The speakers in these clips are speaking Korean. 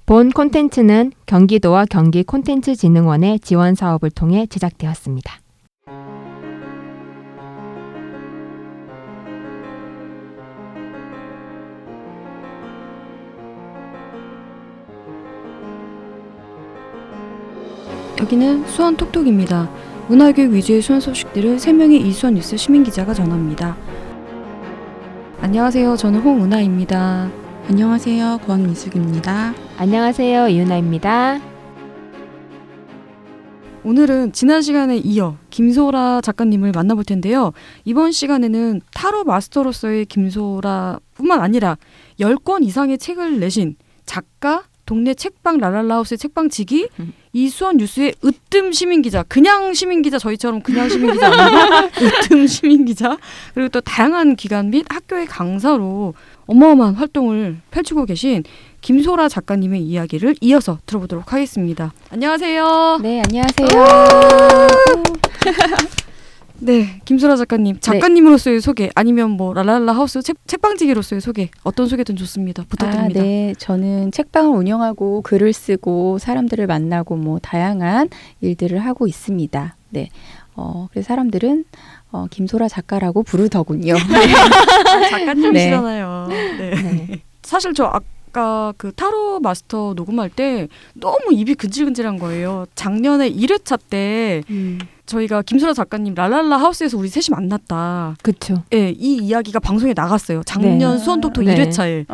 본 콘텐츠는 경기도와 경기콘텐츠진흥원의 지원 사업을 통해 제작되었습니다. 여기는 수원 톡톡입니다. 문화교육 위주의 수원 소식들을 3명의 이수원 뉴스 시민기자가 전합니다. 안녕하세요. 저는 홍은아입니다. 안녕하세요. 권미숙입니다. 안녕하세요. 이윤아입니다. 오늘은 지난 시간에 이어 김소라 작가님을 만나볼 텐데요. 이번 시간에는 타로 마스터로서의 김소라뿐만 아니라 10권 이상의 책을 내신 작가, 동네 책방 랄랄라하우스의 책방지기, 이수원 뉴스의 으뜸 시민기자, 그냥 시민기자, 저희처럼 그냥 시민기자 아니고 으뜸 시민기자, 그리고 또 다양한 기관 및 학교의 강사로 어마어마한 활동을 펼치고 계신 김소라 작가님의 이야기를 이어서 들어보도록 하겠습니다. 안녕하세요. 네, 안녕하세요. 네, 김소라 작가님, 작가님으로서의 소개 아니면 뭐 랄랄라 하우스 책방지기로서의 소개, 어떤 소개든 좋습니다. 부탁드립니다. 네, 저는 책방을 운영하고 글을 쓰고 사람들을 만나고 뭐 다양한 일들을 하고 있습니다. 네, 그래서 사람들은 김소라 작가라고 부르더군요. 작가님이시잖아요. 네. 네. 사실 저 아까 그 타로 마스터 녹음할 때 너무 입이 근질근질한 거예요. 작년에 1회차 때 저희가 김소라 작가님 랄랄라 하우스에서 우리 셋이 만났다. 그렇죠. 네, 이 이야기가 방송에 나갔어요. 작년 수원톡톡 1회차에.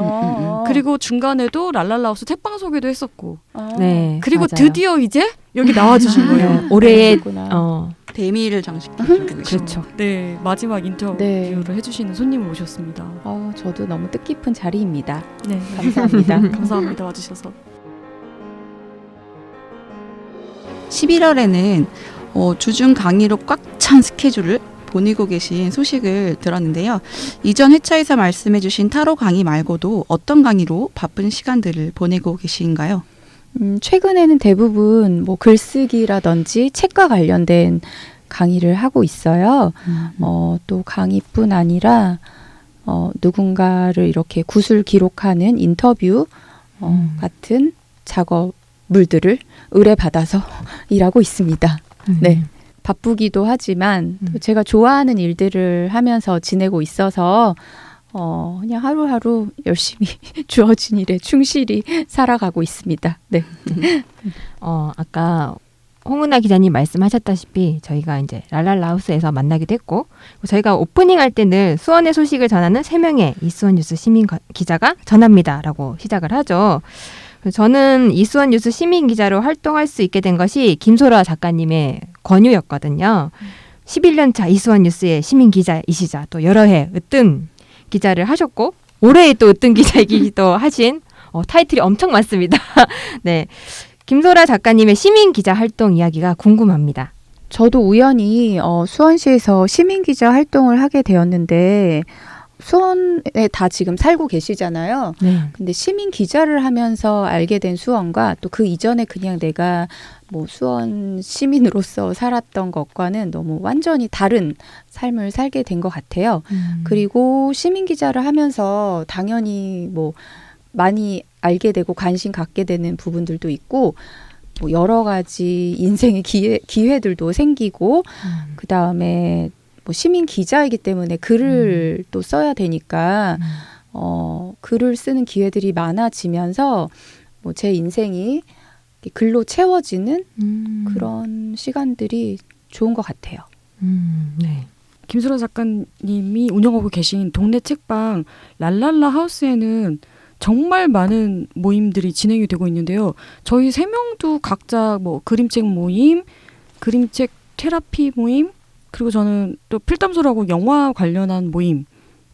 그리고 중간에도 랄랄라 하우스 책방 소개도 했었고. 네, 그리고 맞아요. 드디어 이제 여기 나와주신 거예요. 올해의 대미를 장식해주고 계신 그렇죠. 네, 마지막 인터뷰를 해주시는 손님을 모셨습니다. 저도 너무 뜻깊은 자리입니다. 네, 감사합니다. 감사합니다. 와주셔서. 11월에는 주중 강의로 꽉 찬 스케줄을 보내고 계신 소식을 들었는데요. 이전 회차에서 말씀해주신 타로 강의 말고도 어떤 강의로 바쁜 시간들을 보내고 계신가요? 최근에는 대부분 뭐 글쓰기라든지 책과 관련된 강의를 하고 있어요. 또 강의뿐 아니라 누군가를 이렇게 구술 기록하는 인터뷰 같은 작업물들을 의뢰받아서 일하고 있습니다. 네. 바쁘기도 하지만 또 제가 좋아하는 일들을 하면서 지내고 있어서 그냥 하루하루 열심히 주어진 일에 충실히 살아가고 있습니다. 네. 아까 홍은아 기자님 말씀하셨다시피 저희가 이제 랄랄라하우스에서 만나기도 했고, 저희가 오프닝 할 때는 수원의 소식을 전하는 3명의 이수원 뉴스 시민 기자가 전합니다라고 시작을 하죠. 저는 이수원 뉴스 시민 기자로 활동할 수 있게 된 것이 김소라 작가님의 권유였거든요. 11년 차 이수원 뉴스의 시민 기자이시자 또 여러 해 으뜸 기자를 하셨고 올해의 또 으뜸 기자이기도 하신 타이틀이 엄청 많습니다. 네, 김소라 작가님의 시민 기자 활동 이야기가 궁금합니다. 저도 우연히 수원시에서 시민 기자 활동을 하게 되었는데 수원에 다 지금 살고 계시잖아요. 네. 근데 시민 기자를 하면서 알게 된 수원과 또 그 이전에 그냥 내가 뭐 수원 시민으로서 살았던 것과는 너무 완전히 다른 삶을 살게 된 것 같아요. 그리고 시민 기자를 하면서 당연히 뭐 많이 알게 되고 관심 갖게 되는 부분들도 있고 뭐 여러 가지 인생의 기회들도 생기고 그 다음에 뭐 시민 기자이기 때문에 글을 또 써야 되니까 글을 쓰는 기회들이 많아지면서 뭐 제 인생이 글로 채워지는 그런 시간들이 좋은 것 같아요. 네. 김소라 작가님이 운영하고 계신 동네 책방 랄랄라 하우스에는 정말 많은 모임들이 진행이 되고 있는데요. 저희 3명도 각자 뭐 그림책 모임, 그림책 테라피 모임, 그리고 저는 또 필담소라고 영화 관련한 모임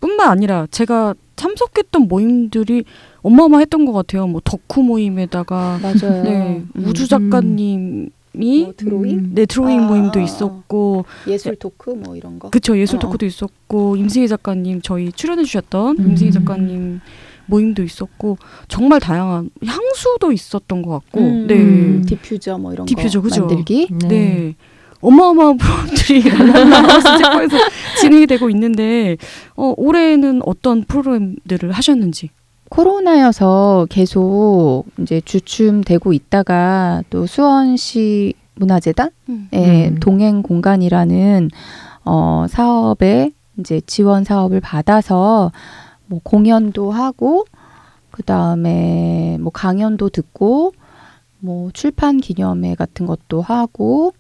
뿐만 아니라 제가 참석했던 모임들이 어마어마했던 것 같아요. 뭐 덕후 모임에다가 맞아요. 네, 우주 작가님이 뭐 드로잉? 네, 드로잉 모임도 있었고 예술 토크 뭐 이런 거. 그쵸, 예술 토크도 있었고 임승희 작가님 저희 출연해 주셨던 임승희 작가님 모임도 있었고 정말 다양한 향수도 있었던 것 같고 네, 디퓨저 뭐 이런 디퓨저, 거 그죠? 만들기. 네. 어마어마한 프로그램들이 랄랄라하우스 책방에서 진행이 되고 있는데 올해는 어떤 프로그램들을 하셨는지. 코로나여서 계속 이제 주춤되고 있다가 또 수원시 문화재단의 동행 공간이라는 사업에 이제 지원 사업을 받아서 뭐 공연도 하고 그 다음에 뭐 강연도 듣고 뭐 출판 기념회 같은 것도 하고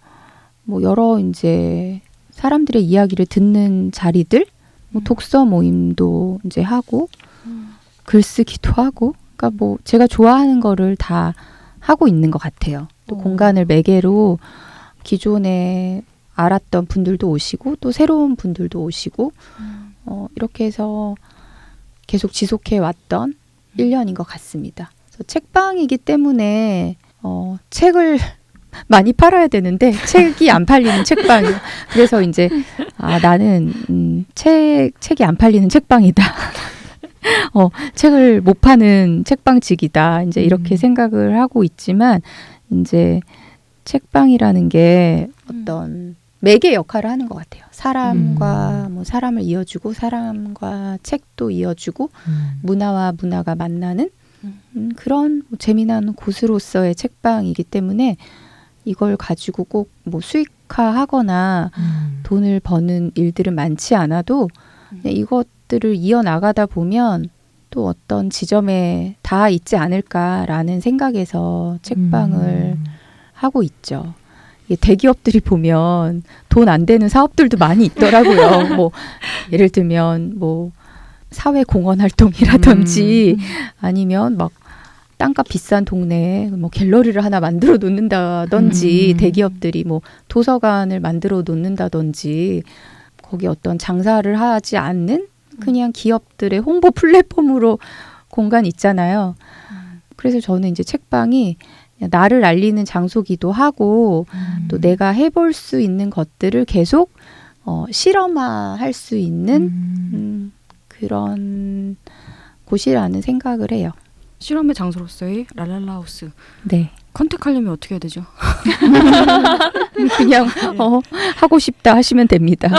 뭐 여러 이제 사람들의 이야기를 듣는 자리들, 뭐 독서 모임도 이제 하고 글쓰기도 하고, 그러니까 뭐 제가 좋아하는 거를 다 하고 있는 것 같아요. 또 공간을 매개로 기존에 알았던 분들도 오시고 또 새로운 분들도 오시고 이렇게 해서 계속 지속해 왔던 1년인 것 같습니다. 그래서 책방이기 때문에 책을 많이 팔아야 되는데 책이 안 팔리는 책방이에요. 그래서 이제 나는 책이 안 팔리는 책방이다. 책을 못 파는 책방직이다. 이제 이렇게 생각을 하고 있지만 이제 책방이라는 게 어떤 매개 역할을 하는 것 같아요. 사람과 뭐 사람을 이어주고 사람과 책도 이어주고 문화와 문화가 만나는 그런 뭐 재미난 곳으로서의 책방이기 때문에 이걸 가지고 꼭 뭐 수익화하거나 돈을 버는 일들은 많지 않아도 이것들을 이어나가다 보면 또 어떤 지점에 다 있지 않을까라는 생각에서 책방을 하고 있죠. 대기업들이 보면 돈 안 되는 사업들도 많이 있더라고요. 뭐 예를 들면 뭐 사회공헌 활동이라든지 아니면 막 땅값 비싼 동네에 뭐 갤러리를 하나 만들어 놓는다든지 대기업들이 뭐 도서관을 만들어 놓는다든지 거기 어떤 장사를 하지 않는 그냥 기업들의 홍보 플랫폼으로 공간 있잖아요. 그래서 저는 이제 책방이 나를 알리는 장소기도 하고 또 내가 해볼 수 있는 것들을 계속 실험화할 수 있는 그런 곳이라는 생각을 해요. 실험의 장소로서의 랄랄라하우스. 네. 컨택하려면 어떻게 해야 되죠? 그냥 하고 싶다 하시면 됩니다.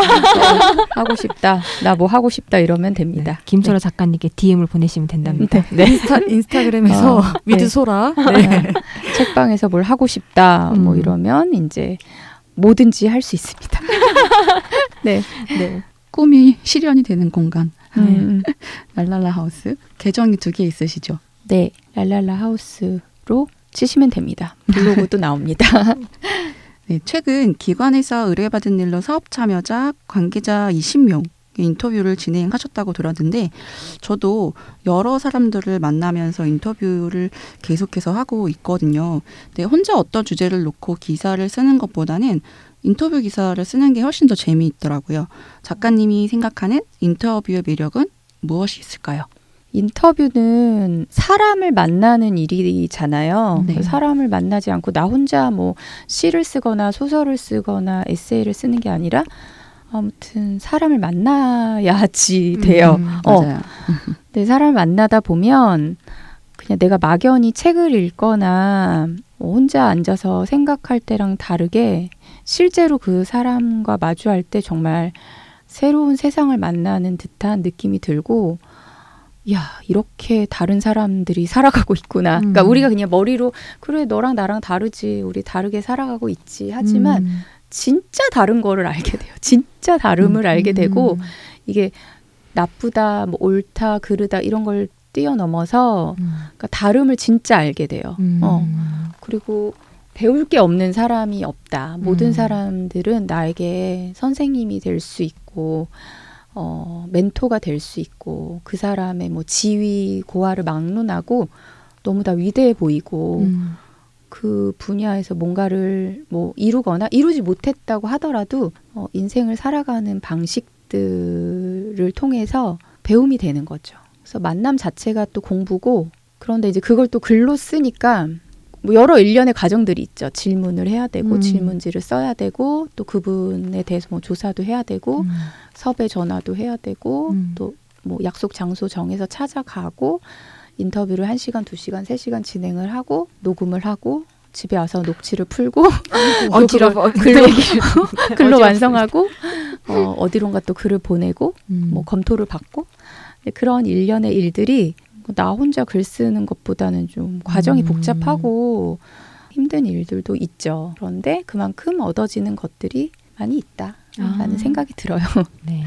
하고 싶다. 나 뭐 하고 싶다 이러면 됩니다. 네, 김소라 작가님께 DM을 보내시면 된답니다. 네. 인스타그램에서 위드소라. 네. 책방에서 뭘 하고 싶다 뭐 이러면 이제 뭐든지 할 수 있습니다. 네. 네. 꿈이 실현이 되는 공간. 랄랄라 하우스. 계정이 2개 있으시죠? 네. 랄랄라 하우스로 치시면 됩니다. 블로그도 나옵니다. 네, 최근 기관에서 의뢰받은 일로 사업 참여자, 관계자 20명 인터뷰를 진행하셨다고 들었는데 저도 여러 사람들을 만나면서 인터뷰를 계속해서 하고 있거든요. 근데 혼자 어떤 주제를 놓고 기사를 쓰는 것보다는 인터뷰 기사를 쓰는 게 훨씬 더 재미있더라고요. 작가님이 생각하는 인터뷰의 매력은 무엇이 있을까요? 인터뷰는 사람을 만나는 일이잖아요. 네. 사람을 만나지 않고 나 혼자 뭐 시를 쓰거나 소설을 쓰거나 에세이를 쓰는 게 아니라 아무튼 사람을 만나야지 돼요. 맞아요. 네, 사람을 만나다 보면 그냥 내가 막연히 책을 읽거나 혼자 앉아서 생각할 때랑 다르게 실제로 그 사람과 마주할 때 정말 새로운 세상을 만나는 듯한 느낌이 들고 야, 이렇게 다른 사람들이 살아가고 있구나. 그러니까 우리가 그냥 머리로 그래 너랑 나랑 다르지. 우리 다르게 살아가고 있지. 하지만 진짜 다른 거를 알게 돼요. 진짜 다름을 알게 되고 이게 나쁘다, 뭐 옳다, 그르다 이런 걸 뛰어넘어서 그러니까 다름을 진짜 알게 돼요. 그리고 배울 게 없는 사람이 없다. 모든 사람들은 나에게 선생님이 될 수 있고 멘토가 될 수 있고 그 사람의 뭐 지위, 고하를 막론하고 너무 다 위대해 보이고 그 분야에서 뭔가를 뭐 이루거나 이루지 못했다고 하더라도 인생을 살아가는 방식들을 통해서 배움이 되는 거죠. 그래서 만남 자체가 또 공부고 그런데 이제 그걸 또 글로 쓰니까 뭐 여러 일련의 과정들이 있죠. 질문을 해야 되고 질문지를 써야 되고 또 그분에 대해서 뭐 조사도 해야 되고 섭외 전화도 해야 되고 또 뭐 약속 장소 정해서 찾아가고 인터뷰를 1시간, 2시간, 3시간 진행을 하고 녹음을 하고 집에 와서 녹취를 풀고 글로 완성하고 어디론가 또 글을 보내고 뭐 검토를 받고 그런 일련의 일들이 나 혼자 글 쓰는 것보다는 좀 과정이 음. 복잡하고 힘든 일들도 있죠. 그런데 그만큼 얻어지는 것들이 많이 있다라는 생각이 들어요. 네.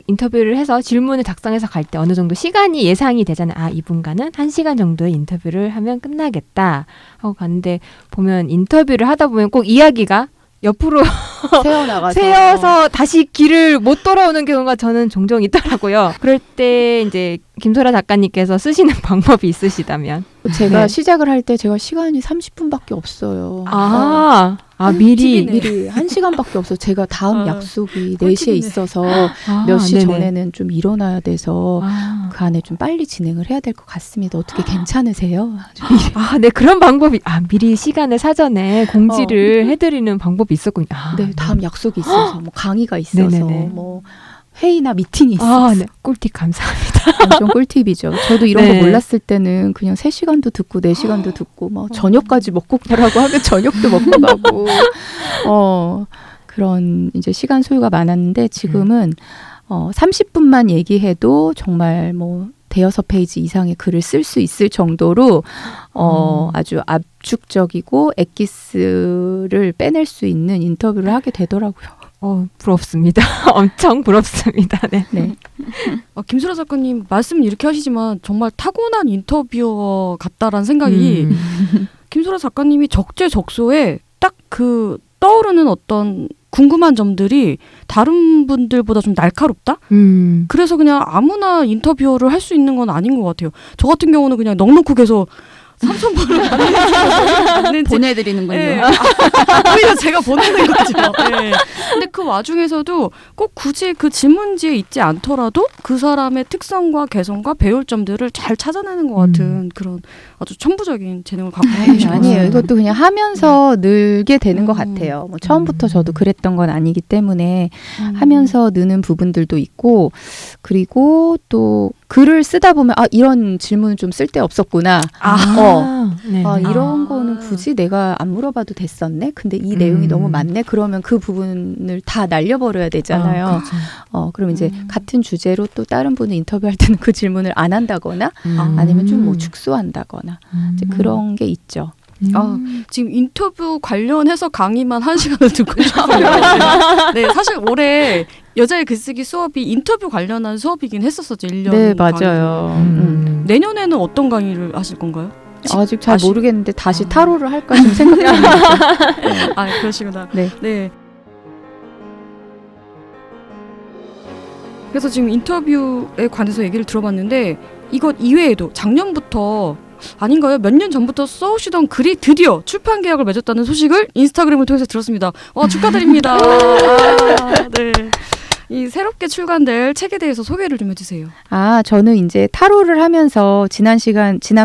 인터뷰를 해서 질문을 작성해서 갈 때 어느 정도 시간이 예상이 되잖아요. 아, 이분과는 1시간 정도의 인터뷰를 하면 끝나겠다 하고 갔는데 보면 인터뷰를 하다 보면 꼭 이야기가 옆으로 세어나가서 세어서 다시 길을 못 돌아오는 경우가 저는 종종 있더라고요. 그럴 때 이제 김소라 작가님께서 쓰시는 방법이 있으시다면. 제가 네. 시작을 할 때 제가 시간이 30분밖에 없어요. 미리. 팁이네. 미리 1시간밖에 없어. 제가 다음 약속이 4시에 꿀팁이네. 있어서 몇 시 네네. 전에는 좀 일어나야 돼서 그 안에 좀 빨리 진행을 해야 될 것 같습니다. 어떻게 괜찮으세요? 네, 그런 방법이, 미리 시간을 사전에 공지를 해드리는 방법이 있었군요. 네, 다음 약속이 있어서 뭐 강의가 있어서 네네네. 뭐 회의나 미팅이 있어서 네. 꿀팁 감사합니다. 완전 꿀팁이죠. 저도 이런 네. 거 몰랐을 때는 그냥 3시간도 듣고 4시간도 듣고 막 저녁까지 먹고 가라고 하면 저녁도 먹고 가고 그런 이제 시간 소요가 많았는데 지금은 30분만 얘기해도 정말 뭐 대여섯 페이지 이상의 글을 쓸 수 있을 정도로 아주 압축적이고 엑기스를 빼낼 수 있는 인터뷰를 하게 되더라고요. 부럽습니다. 엄청 부럽습니다. 네. 네. 김소라 작가님 말씀은 이렇게 하시지만 정말 타고난 인터뷰어 같다라는 생각이 김소라 작가님이 적재적소에 딱 그 떠오르는 어떤 궁금한 점들이 다른 분들보다 좀 날카롭다? 그래서 그냥 아무나 인터뷰를 할 수 있는 건 아닌 것 같아요. 저 같은 경우는 그냥 넉넉히 해서 3,000번을 맞는지 보내드리는군요. 네. 오히려 제가 보내는 거죠. 네. 근데 그 와중에서도 꼭 굳이 그 질문지에 있지 않더라도 그 사람의 특성과 개성과 배울 점들을 잘 찾아내는 것 같은 그런 아주 천부적인 재능을 갖고 계신 것 아니에요. 같습니다. 이것도 그냥 하면서 늘게 되는 것 같아요. 뭐 처음부터 저도 그랬던 건 아니기 때문에 하면서 느는 부분들도 있고 그리고 또 글을 쓰다 보면 이런 질문은 좀 쓸데없었구나. 네. 이런 거는 굳이 내가 안 물어봐도 됐었네. 근데 이 내용이 너무 많네. 그러면 그 부분을 다 날려버려야 되잖아요. 그럼 이제 같은 주제로 또 다른 분을 인터뷰할 때는 그 질문을 안 한다거나 아니면 좀 뭐 축소한다거나 이제 그런 게 있죠. 지금 인터뷰 관련해서 강의만 1시간을 듣고 싶어요. 네, 사실 올해 여자의 글쓰기 수업이 인터뷰 관련한 수업이긴 했었었죠. 1년 네, 맞아요. 내년에는 어떤 강의를 하실 건가요? 아직 잘 모르겠는데 다시 타로를 할까 좀 생각 중입니다. 그러시구나. 네. 그래서 지금 인터뷰에 관해서 얘기를 들어봤는데 이것 이외에도 작년부터 아닌가요? 몇 년 전부터 써오시던 글이 드디어 출판 계약을 맺었다는 소식을 인스타그램을 통해서 들었습니다. 축하드립니다. 네. 이 새롭게 출간될 책에 대해서 소개를 좀 해주세요. 저는 이제 타로를 하면서 지난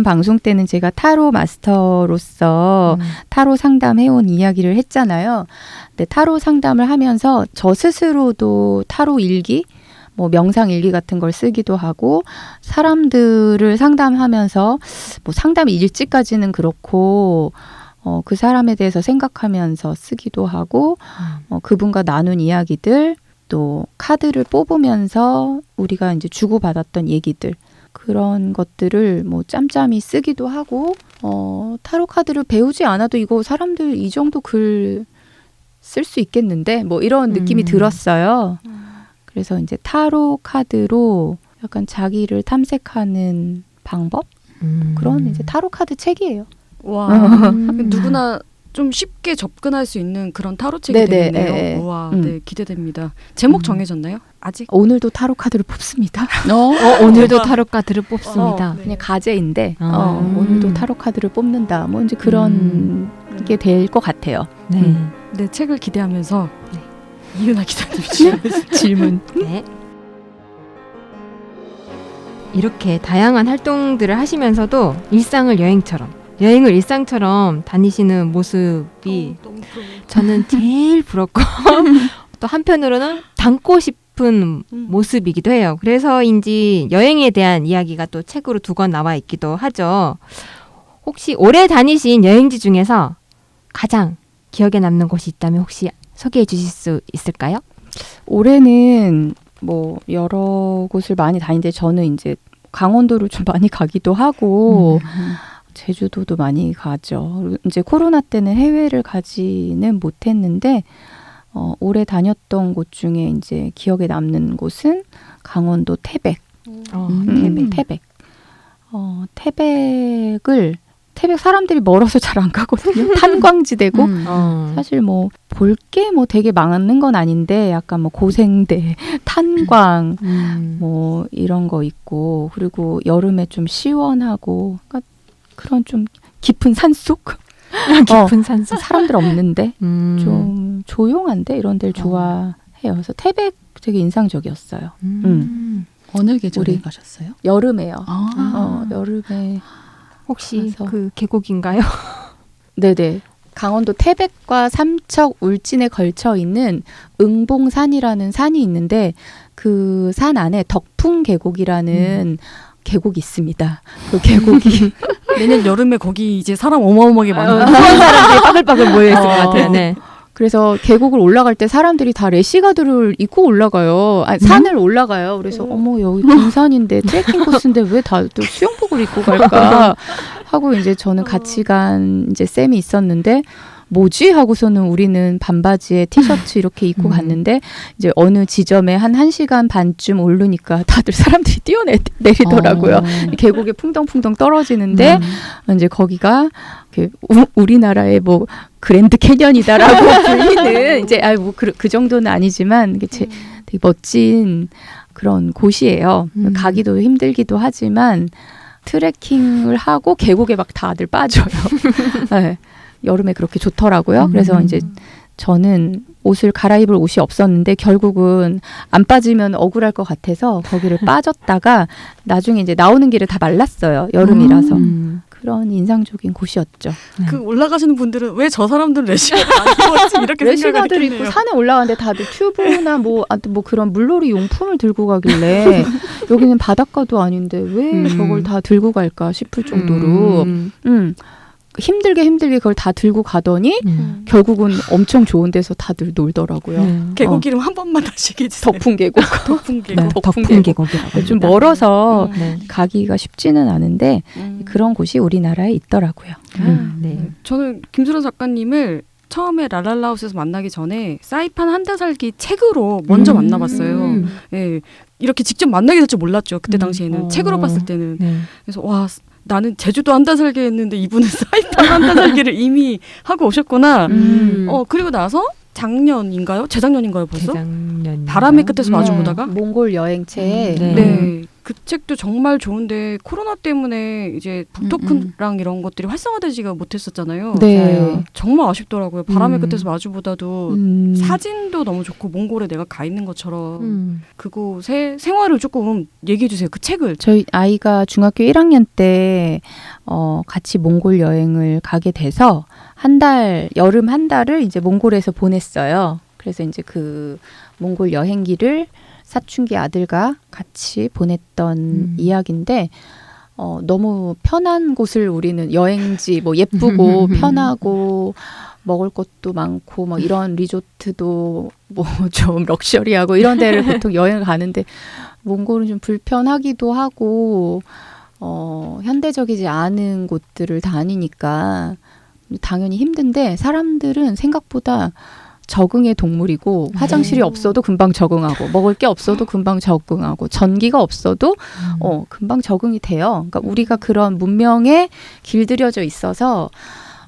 방송 때는 제가 타로 마스터로서 타로 상담해온 이야기를 했잖아요. 근데 타로 상담을 하면서 저 스스로도 타로 일기, 뭐 명상 일기 같은 걸 쓰기도 하고 사람들을 상담하면서 뭐 상담 일지까지는 그렇고 그 사람에 대해서 생각하면서 쓰기도 하고 그분과 나눈 이야기들 또 카드를 뽑으면서 우리가 이제 주고받았던 얘기들 그런 것들을 뭐 짬짬이 쓰기도 하고 타로 카드를 배우지 않아도 이거 사람들 이 정도 글 쓸 수 있겠는데 뭐 이런 느낌이 들었어요. 그래서 이제 타로 카드로 약간 자기를 탐색하는 방법 그런 이제 타로 카드 책이에요. 와 누구나 좀 쉽게 접근할 수 있는 그런 타로 책이 네네, 되겠네요. 네. 와, 네, 기대됩니다. 제목 정해졌나요? 아직? 오늘도 타로 카드를 뽑습니다. 오늘도 타로 카드를 뽑습니다. 네. 그냥 가제인데 아. 오늘도 타로 카드를 뽑는다. 뭐 이제 그런 게 될 것 같아요. 네. 네, 책을 기대하면서 이은하 기자님 질문. 네. 이렇게 다양한 활동들을 하시면서도 일상을 여행을 일상처럼 다니시는 모습이 너무 부러워요. 저는 제일 부럽고 또 한편으로는 닮고 싶은 모습이기도 해요. 그래서인지 여행에 대한 이야기가 또 책으로 2권 나와 있기도 하죠. 혹시 올해 다니신 여행지 중에서 가장 기억에 남는 곳이 있다면 혹시 소개해 주실 수 있을까요? 올해는 뭐 여러 곳을 많이 다니는데 저는 이제 강원도를 좀 많이 가기도 하고 제주도도 많이 가죠. 그리고 이제 코로나 때는 해외를 가지는 못했는데 올해 다녔던 곳 중에 이제 기억에 남는 곳은 강원도 태백. 태백. 태백 사람들이 멀어서 잘 안 가거든요. 탄광지대고 사실 뭐 볼 게 뭐 되게 많은 건 아닌데 약간 뭐 고생대, 탄광 뭐 이런 거 있고 그리고 여름에 좀 시원하고 그러니까 그런 좀 깊은 산속 깊은 산속. 사람들 없는데 좀 조용한데 이런 데를 좋아해요. 그래서 태백 되게 인상적이었어요. 어느 계절에 우리 가셨어요? 여름에요. 아. 여름에 혹시 그래서- 그 계곡인가요? 네네. 강원도 태백과 삼척, 울진에 걸쳐 있는 응봉산이라는 산이 있는데 그 산 안에 덕풍 계곡이라는 계곡이 있습니다. 그 계곡이 내년 여름에 거기 이제 사람 어마어마하게 많아요. 수원 사람들이 빠글빠글 모여 있을 것 같아요. 네. 그래서 계곡을 올라갈 때 사람들이 다 래시가드를 입고 올라가요. 아니, 산을 올라가요. 그래서 어머 여기 등산인데 트레킹 코스인데 왜 다들 수영복을 입고 갈까 하고 이제 저는 같이 간 이제 쌤이 있었는데 뭐지 하고서는 우리는 반바지에 티셔츠 이렇게 입고 갔는데 이제 어느 지점에 한 1시간 반쯤 오르니까 다들 사람들이 뛰어내리더라고요. 계곡에 풍덩풍덩 떨어지는데 이제 거기가 우리나라의 뭐 그랜드 캐년이다라고 불리는 이제 그 정도는 아니지만 이게 되게 멋진 그런 곳이에요. 가기도 힘들기도 하지만 트레킹을 하고 계곡에 막 다들 빠져요. 네. 여름에 그렇게 좋더라고요. 그래서 이제 저는 옷을 갈아입을 옷이 없었는데 결국은 안 빠지면 억울할 것 같아서 거기를 빠졌다가 나중에 이제 나오는 길에 다 말랐어요. 여름이라서. 그런 인상적인 곳이었죠. 그 올라가시는 분들은 왜 저 사람들은 래시가드 안 입었지 이렇게 생각을 래시가드를 입고 산에 올라가는데 다들 튜브나 뭐 그런 물놀이 용품을 들고 가길래 여기는 바닷가도 아닌데 왜 저걸 다 들고 갈까 싶을 정도로 힘들게 그걸 다 들고 가더니 결국은 엄청 좋은 데서 다들 놀더라고요. 계곡 이름 한 번만 다시 얘기해 주세요. 덕풍 계곡. 덕풍 계곡. 네, 덕풍 계곡이라고. 좀 멀어서 네. 가기가 쉽지는 않은데 그런 곳이 우리나라에 있더라고요. 네. 저는 김수라 작가님을 처음에 랄랄라우스에서 만나기 전에 사이판 한 달 살기 책으로 먼저 만나봤어요. 예, 이렇게 직접 만나게 될 줄 몰랐죠. 그때 당시에는 책으로 봤을 때는. 네. 그래서 와 나는 제주도 한 달 살게 했는데 이분은 사이판 한 달 살기를 이미 하고 오셨구나. 그리고 나서 작년인가요? 재작년인가요 벌써? 재작년. 바람의 끝에서 마주보다가 몽골 여행책. 네. 그 책도 정말 좋은데 코로나 때문에 이제 북토크랑 이런 것들이 활성화되지가 못했었잖아요. 네. 정말 아쉽더라고요. 바람의 끝에서 마주보다도 사진도 너무 좋고 몽골에 내가 가 있는 것처럼 그곳의 생활을 조금 얘기해 주세요. 그 책을. 저희 아이가 중학교 1학년 때 같이 몽골 여행을 가게 돼서 여름 한 달을 이제 몽골에서 보냈어요. 그래서 이제 그 몽골 여행기를 사춘기 아들과 같이 보냈던 이야기인데 너무 편한 곳을 우리는 여행지 뭐 예쁘고 편하고 먹을 것도 많고 막 이런 리조트도 뭐 좀 럭셔리하고 이런 데를 보통 여행을 가는데 몽골은 좀 불편하기도 하고 현대적이지 않은 곳들을 다니니까 당연히 힘든데 사람들은 생각보다 적응의 동물이고 화장실이 없어도 금방 적응하고 먹을 게 없어도 금방 적응하고 전기가 없어도 금방 적응이 돼요. 그러니까 우리가 그런 문명에 길들여져 있어서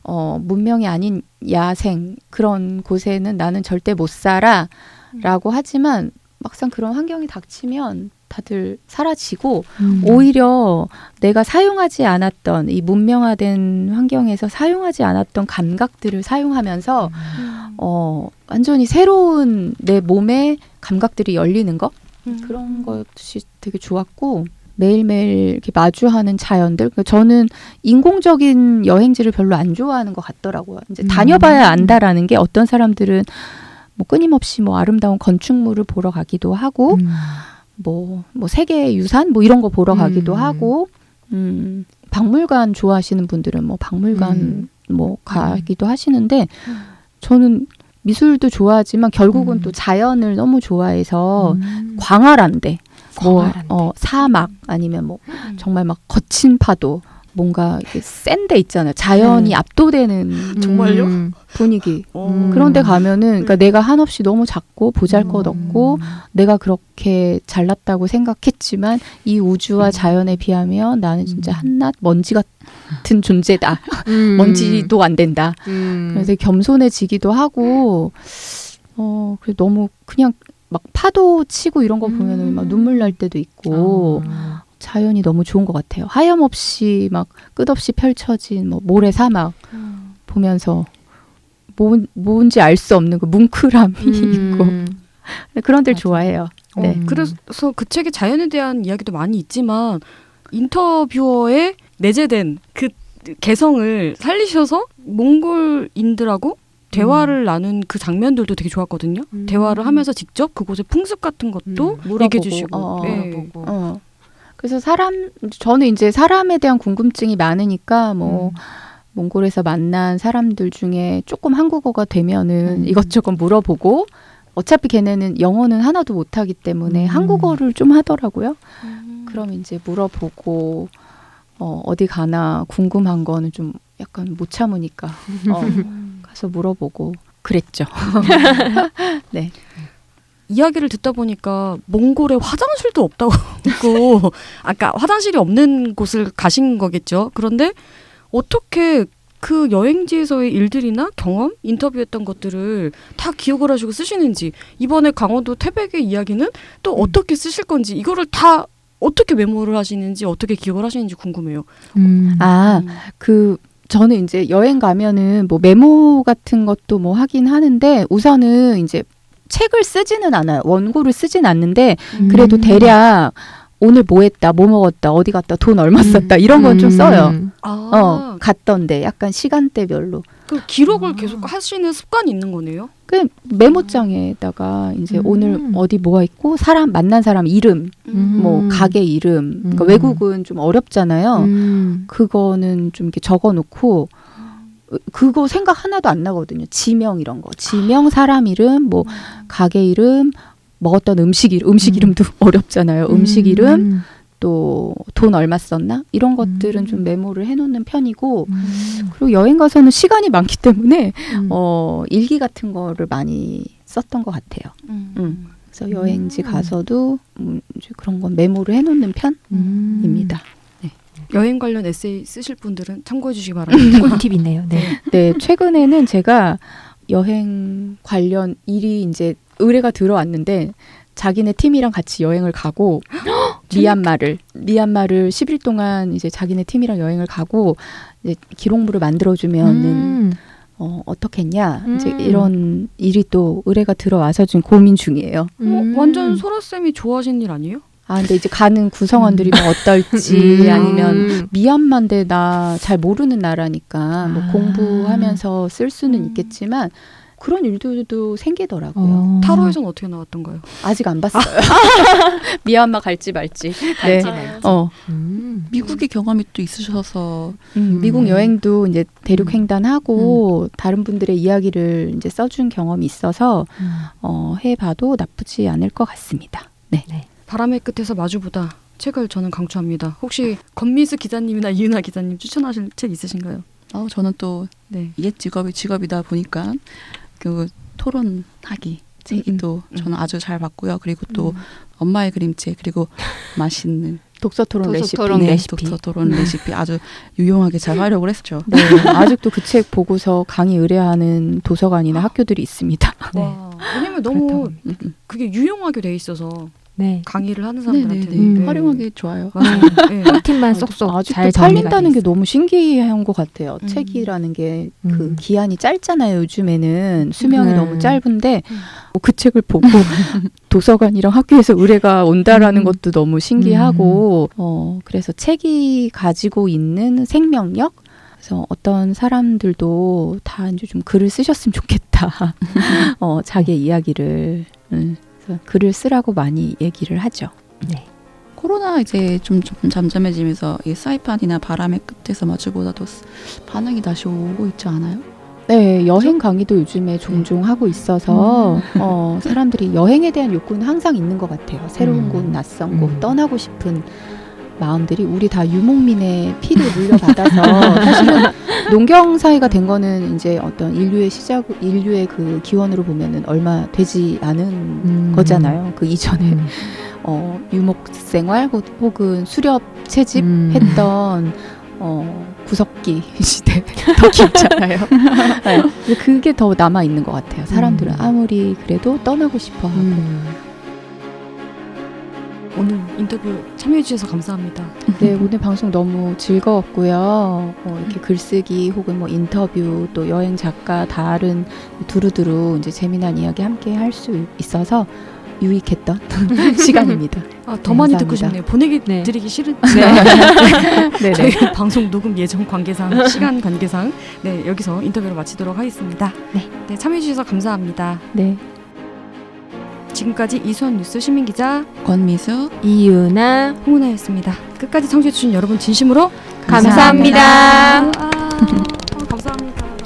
문명이 아닌 야생 그런 곳에는 나는 절대 못 살아라고 하지만 막상 그런 환경이 닥치면 다들 사라지고 오히려 내가 사용하지 않았던 이 문명화된 환경에서 사용하지 않았던 감각들을 사용하면서 완전히 새로운 내 몸의 감각들이 열리는 것 그런 것이 되게 좋았고 매일매일 이렇게 마주하는 자연들 저는 인공적인 여행지를 별로 안 좋아하는 것 같더라고요. 이제 다녀봐야 안다라는 게 어떤 사람들은 뭐 끊임없이 뭐 아름다운 건축물을 보러 가기도 하고 뭐 세계 유산 뭐 이런 거 보러 가기도 하고 박물관 좋아하시는 분들은 뭐 박물관 뭐 가기도 하시는데 저는 미술도 좋아하지만 결국은 또 자연을 너무 좋아해서 광활한데 뭐 광활한데. 사막 아니면 뭐 정말 막 거친 파도 뭔가 센 데 있잖아요. 자연이 네. 압도되는 정말요? 분위기. 음. 그런데 가면은 그러니까 내가 한없이 너무 작고 보잘것없고 내가 그렇게 잘났다고 생각했지만 이 우주와 자연에 비하면 나는 진짜 한낱 먼지 같은 존재다. 먼지도 안 된다. 그래서 겸손해지기도 하고 그래서 너무 그냥 막 파도 치고 이런 거 보면은 막 눈물 날 때도 있고 자연이 너무 좋은 것 같아요. 하염없이 막 끝없이 펼쳐진 뭐 모래 사막 보면서 뭔지 알 수 없는 그 뭉클함이 있고 그런 데를 맞아. 좋아해요. 네. 그래서 그 책에 자연에 대한 이야기도 많이 있지만 인터뷰어에 내재된 그 개성을 살리셔서 몽골인들하고 대화를 나눈 그 장면들도 되게 좋았거든요. 대화를 하면서 직접 그곳의 풍습 같은 것도 물어보고, 얘기해 주시고. 네. 그래서 저는 이제 사람에 대한 궁금증이 많으니까 뭐 몽골에서 만난 사람들 중에 조금 한국어가 되면은 이것저것 물어보고 어차피 걔네는 영어는 하나도 못하기 때문에 한국어를 좀 하더라고요. 그럼 이제 물어보고 어디 가나 궁금한 거는 좀 약간 못 참으니까 가서 물어보고 그랬죠. 네. 이야기를 듣다 보니까 몽골에 화장실도 없다고 했고 아까 화장실이 없는 곳을 가신 거겠죠. 그런데 어떻게 그 여행지에서의 일들이나 경험, 인터뷰했던 것들을 다 기억을 하시고 쓰시는지 이번에 강원도 태백의 이야기는 또 어떻게 쓰실 건지 이거를 다 어떻게 메모를 하시는지 어떻게 기억을 하시는지 궁금해요. 저는 이제 여행 가면은 뭐 메모 같은 것도 뭐 하긴 하는데 우선은 이제 책을 쓰지는 않아요. 원고를 쓰진 않는데 그래도 대략 오늘 뭐 했다, 뭐 먹었다, 어디 갔다, 돈 얼마 썼다 이런 건 좀 써요. 갔던데 약간 시간대별로. 그 기록을 계속 하시는 습관이 있는 거네요. 그 메모장에다가 이제 오늘 어디 뭐가 있고 만난 사람 이름, 뭐 가게 이름. 그러니까 외국은 좀 어렵잖아요. 그거는 좀 이렇게 적어놓고 그거 생각 하나도 안 나거든요. 지명 이런 거. 지명, 사람 이름, 뭐 가게 이름, 먹었던 음식 이름도 어렵잖아요. 음식 이름, 또 돈 얼마 썼나? 이런 것들은 좀 메모를 해놓는 편이고 그리고 여행 가서는 시간이 많기 때문에 일기 같은 거를 많이 썼던 것 같아요. 그래서 여행지 가서도 이제 그런 건 메모를 해놓는 편입니다. 여행 관련 에세이 쓰실 분들은 참고해 주시기 바랍니다. 꿀팁 있네요. 네. 네, 최근에는 제가 여행 관련 일이 이제 의뢰가 들어왔는데 자기네 팀이랑 같이 여행을 가고 미얀마를 10일 동안 이제 자기네 팀이랑 여행을 가고 이제 기록물을 만들어주면은 어떻겠냐 이제 이런 일이 또 의뢰가 들어와서 지금 고민 중이에요. 완전 소라 쌤이 좋아하시는 일 아니에요? 근데 이제 가는 구성원들이 뭐 어떨지 아니면 미얀마인데 나 잘 모르는 나라니까 뭐 공부하면서 쓸 수는 있겠지만 그런 일들도 생기더라고요. 타로에서는 어떻게 나왔던가요? 아직 안 봤어요. 미얀마 갈지 말지. 갈지 네. 말지. 미국의 경험이 또 있으셔서 미국 여행도 이제 대륙 횡단하고 다른 분들의 이야기를 이제 써준 경험이 있어서 해봐도 나쁘지 않을 것 같습니다. 네. 바람의 끝에서 마주보다 책을 저는 강추합니다. 혹시 건미수 기자님이나 이은하 기자님 추천하실 책 있으신가요? 저는 또 이게 직업이다 보니까 그 토론하기 책이 또 저는 아주 잘 봤고요. 그리고 또 엄마의 그림책 그리고 맛있는 독서토론 레시피. 독서토론 레시피 아주 유용하게 잘 활용을 했죠. 네, 아직도 그 책 보고서 강의 의뢰하는 도서관이나 학교들이 있습니다. 와, 왜냐면 너무 그게 유용하게 돼 있어서 네. 강의를 하는 사람들한테 활용하기 좋아요. 팁만 쏙쏙 아직도 잘 팔린다는 게 정리가 너무 신기한 것 같아요. 책이라는 게 그 기한이 짧잖아요. 요즘에는 수명이 너무 짧은데 그 책을 보고 도서관이랑 학교에서 의뢰가 온다라는 것도 너무 신기하고 그래서 책이 가지고 있는 생명력 그래서 어떤 사람들도 다 이제 좀 글을 쓰셨으면 좋겠다. 자기의 이야기를 그래서 글을 쓰라고 많이 얘기를 하죠. 네. 코로나 이제 좀 잠잠해지면서 이 사이판이나 바람의 끝에서 마주보다도 반응이 다시 오고 있지 않아요? 네, 여행 강의도 요즘에 종종 하고 있어서 사람들이 여행에 대한 욕구는 항상 있는 것 같아요. 새로운 곳, 낯선 곳, 떠나고 싶은 마음들이 우리 다 유목민의 피를 물려받아서 사실은 농경 사회가 된 거는 이제 어떤 인류의 그 기원으로 보면은 얼마 되지 않은 거잖아요. 그 이전에 유목 생활 혹은 수렵 채집했던 구석기 시대 더 깊잖아요. 네. 근데 그게 더 남아 있는 것 같아요. 사람들은 아무리 그래도 떠나고 싶어하고. 오늘 인터뷰 참여해 주셔서 감사합니다. 네, 오늘 방송 너무 즐거웠고요. 이렇게 글쓰기 혹은 뭐 인터뷰 또 여행 작가 다른 두루두루 이제 재미난 이야기 함께 할 수 있어서 유익했던 시간입니다. 더 많이 듣고 감사합니다. 싶네요. 보내드리기 싫은. 네, 저희 방송 녹음 예정 관계상 시간 관계상 여기서 인터뷰를 마치도록 하겠습니다. 네, 참여해 주셔서 감사합니다. 네. 지금까지 이수원 뉴스 시민기자 권미수 이유나 홍은아였습니다. 끝까지 청취해 주신 여러분 진심으로 감사합니다. 감사합니다.